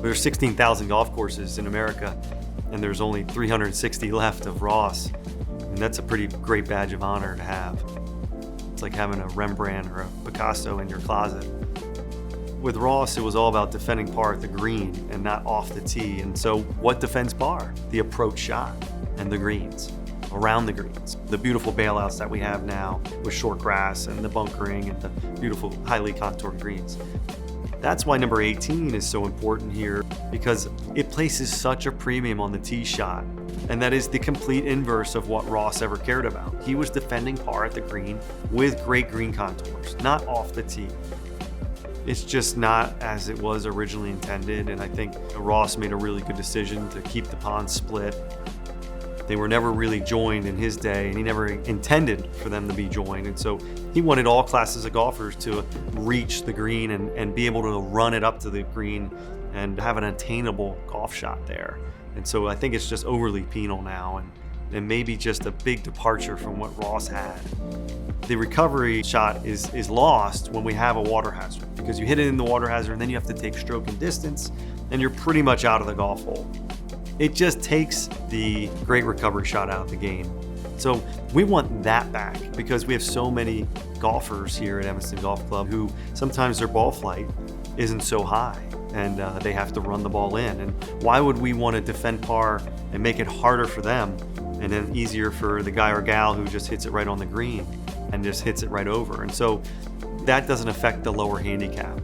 There's 16,000 golf courses in America, and there's only 360 left of Ross. And that's a pretty great badge of honor to have. It's like having a Rembrandt or a Picasso in your closet. With Ross, it was all about defending par at the green and not off the tee. And so what defends par? The approach shot and the greens, around the greens. The beautiful bailouts that we have now with short grass and the bunkering and the beautiful highly contoured greens. That's why number 18 is so important here, because it places such a premium on the tee shot. And that is the complete inverse of what Ross ever cared about. He was defending par at the green with great green contours, not off the tee. It's just not as it was originally intended, and I think Ross made a really good decision to keep the pond split. They were never really joined in his day, and he never intended for them to be joined. And so he wanted all classes of golfers to reach the green and be able to run it up to the green and have an attainable golf shot there. And so I think it's just overly penal now, and maybe just a big departure from what Ross had. The recovery shot is lost when we have a water hazard, because you hit it in the water hazard and then you have to take stroke and distance, and you're pretty much out of the golf hole. It just takes the great recovery shot out of the game. So we want that back, because we have so many golfers here at Evanston Golf Club who sometimes their ball flight isn't so high, and they have to run the ball in. And why would we want to defend par and make it harder for them and then easier for the guy or gal who just hits it right on the green and just hits it right over? And so that doesn't affect the lower handicap.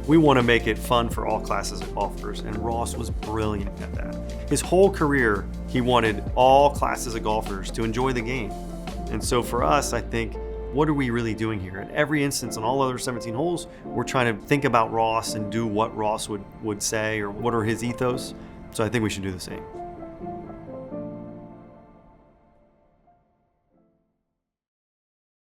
We want to make it fun for all classes of golfers, and Ross was brilliant at that. His whole career, he wanted all classes of golfers to enjoy the game. And so for us, I think, what are we really doing here? In every instance, on all other 17 holes, we're trying to think about Ross and do what Ross would say, or what are his ethos. So I think we should do the same.